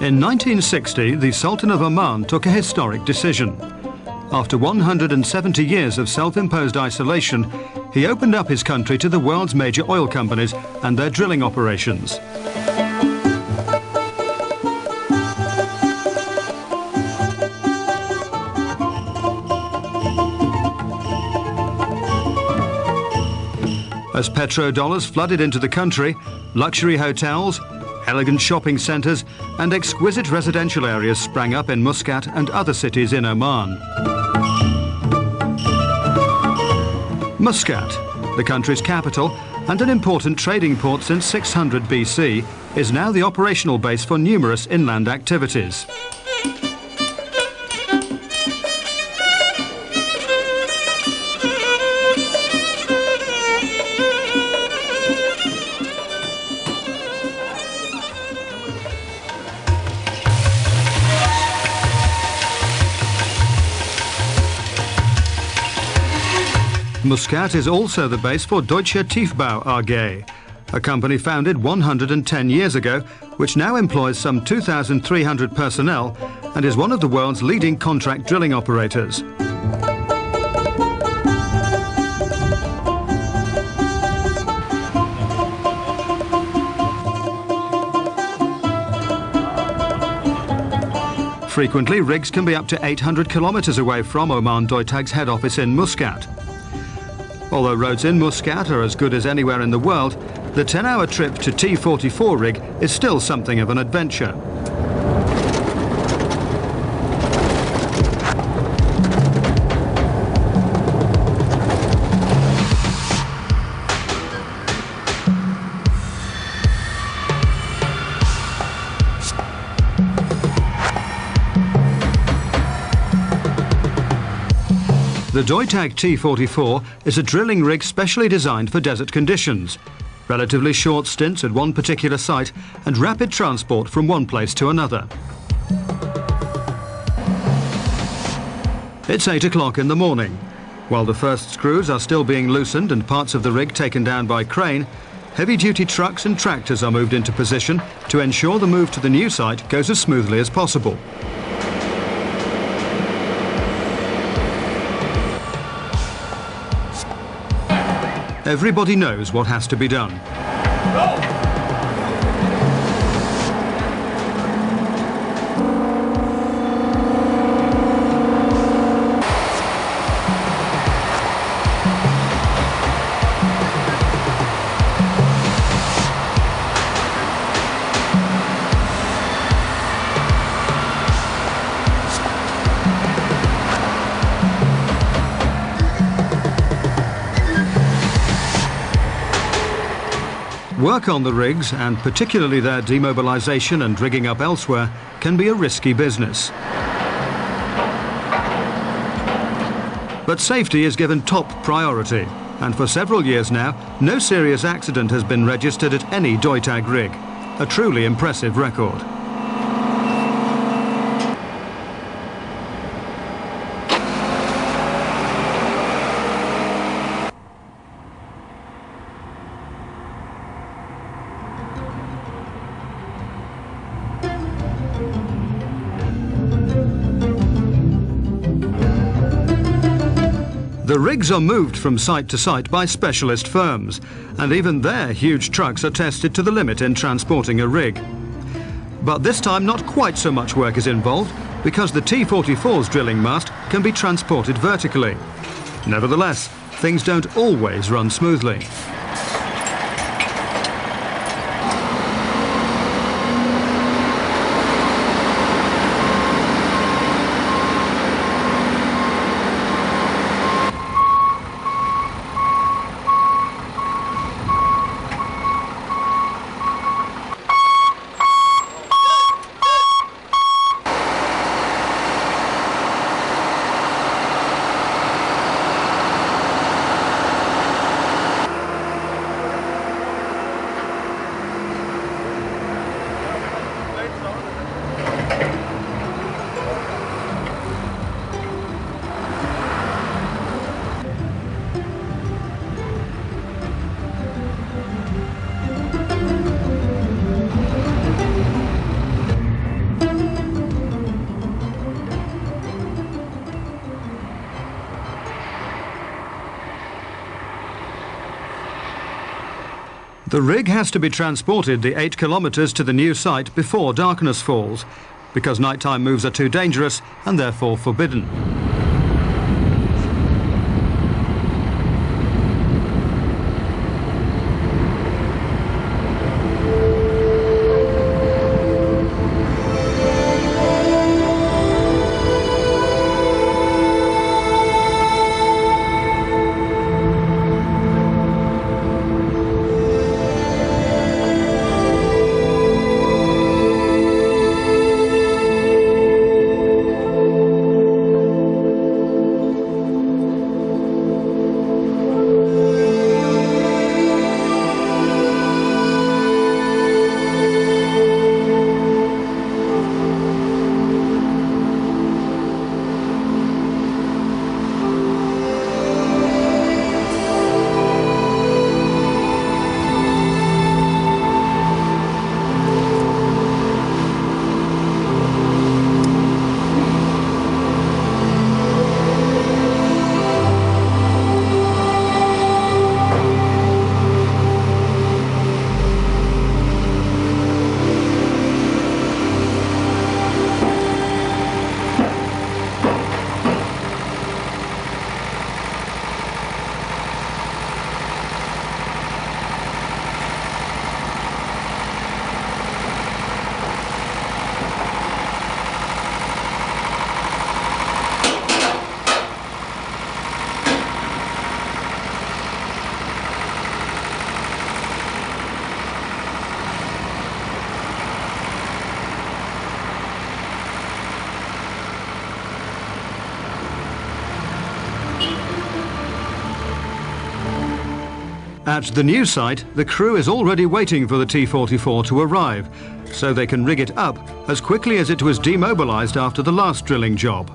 In 1960, the Sultan of Oman took a historic decision. After 170 years of self-imposed isolation, he opened up his country to the world's major oil companies and their drilling operations. As petrodollars flooded into the country, luxury hotels, elegant shopping centres and exquisite residential areas sprang up in Muscat and other cities in Oman. Muscat, the country's capital and an important trading port since 600 BC, is now the operational base for numerous inland activities. Muscat is also the base for Deutsche Tiefbau AG, a company founded 110 years ago, which now employs some 2,300 personnel and is one of the world's leading contract drilling operators. Frequently, rigs can be up to 800 kilometers away from Oman Tog Tag's head office in Muscat. Although roads in Muscat are as good as anywhere in the world, the 10-hour trip to T44 rig is still something of an adventure. The Tog Tag T44 is a drilling rig specially designed for desert conditions, relatively short stints at one particular site and rapid transport from one place to another. It's 8 o'clock in the morning. While the first screws are still being loosened and parts of the rig taken down by crane, heavy-duty trucks and tractors are moved into position to ensure the move to the new site goes as smoothly as possible. Everybody knows what has to be done. Go! Work on the rigs, and particularly their demobilization and rigging up elsewhere, can be a risky business. But safety is given top priority, and for several years now, no serious accident has been registered at any Tog Tag rig. A truly impressive record. The rigs are moved from site to site by specialist firms, and even their huge trucks are tested to the limit in transporting a rig. But this time not quite so much work is involved, because the T44's drilling mast can be transported vertically. Nevertheless, things don't always run smoothly. The rig has to be transported the 8 kilometres to the new site before darkness falls, because nighttime moves are too dangerous and therefore forbidden. At the new site, the crew is already waiting for the T-44 to arrive, so they can rig it up as quickly as it was demobilised after the last drilling job.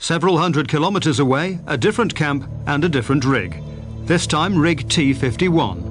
Several hundred kilometres away, a different camp and a different rig. This time rig T-51.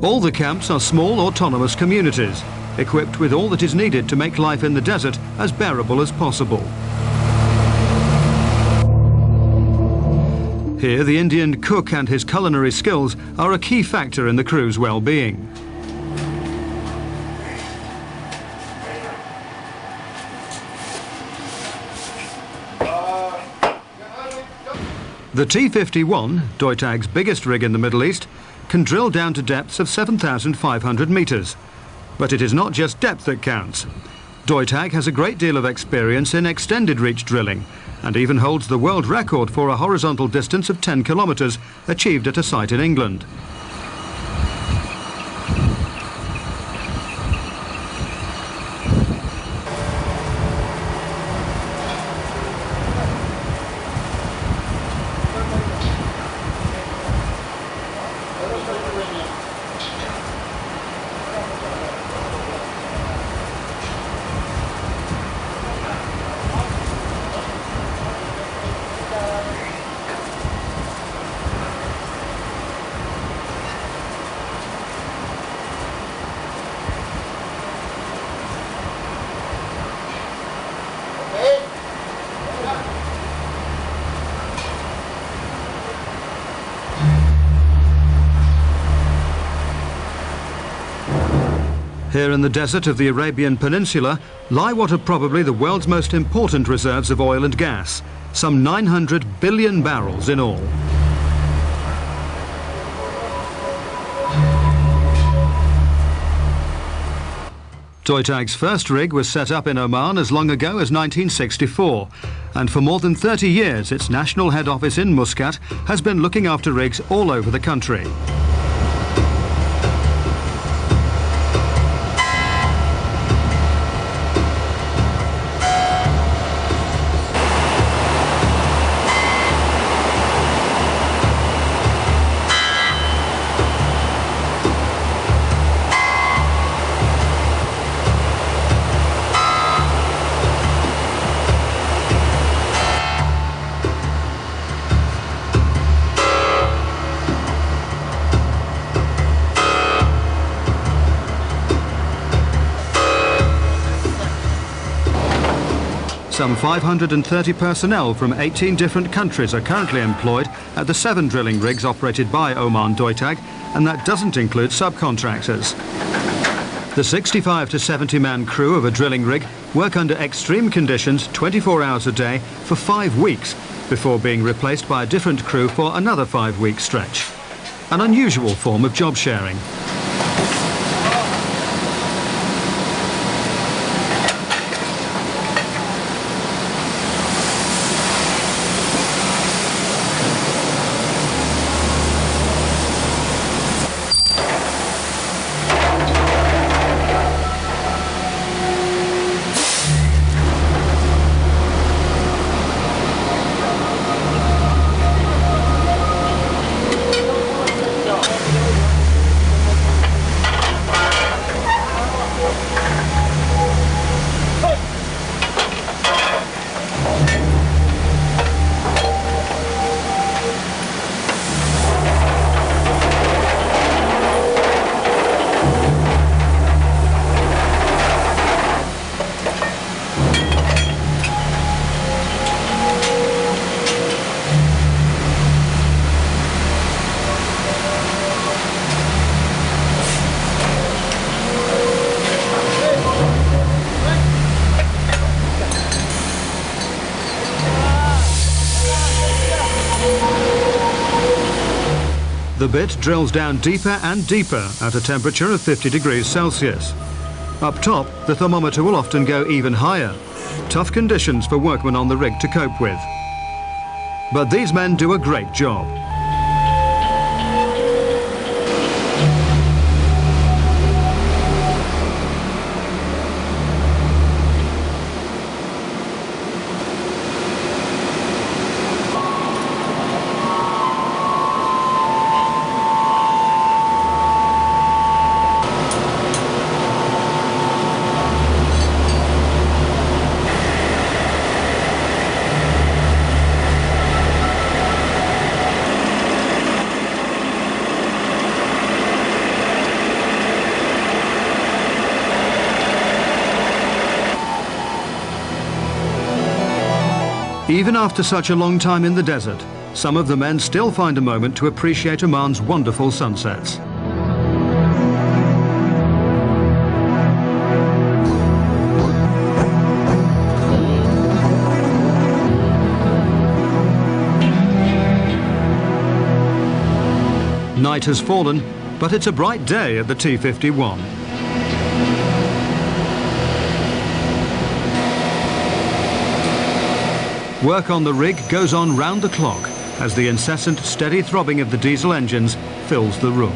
All the camps are small autonomous communities, equipped with all that is needed to make life in the desert as bearable as possible. Here, the Indian cook and his culinary skills are a key factor in the crew's well-being. The T-51, Tog Tag's biggest rig in the Middle East, can drill down to depths of 7,500 metres. But it is not just depth that counts. Tog Tag has a great deal of experience in extended reach drilling, and even holds the world record for a horizontal distance of 10 kilometres achieved at a site in England. Here in the desert of the Arabian Peninsula lie what are probably the world's most important reserves of oil and gas, some 900 billion barrels in all. Tog Tag's first rig was set up in Oman as long ago as 1964, and for more than 30 years its national head office in Muscat has been looking after rigs all over the country. Some 530 personnel from 18 different countries are currently employed at the 7 drilling rigs operated by Oman Tog Tag, and that doesn't include subcontractors. The 65 to 70 man crew of a drilling rig work under extreme conditions 24 hours a day for 5 weeks before being replaced by a different crew for another 5-week stretch. An unusual form of job sharing. The bit drills down deeper and deeper at a temperature of 50 degrees Celsius. Up top, the thermometer will often go even higher. Tough conditions for workmen on the rig to cope with. But these men do a great job. Even after such a long time in the desert, some of the men still find a moment to appreciate Oman's wonderful sunsets. Night has fallen, but it's a bright day at the T-51. Work on the rig goes on round the clock as the incessant, steady throbbing of the diesel engines fills the room.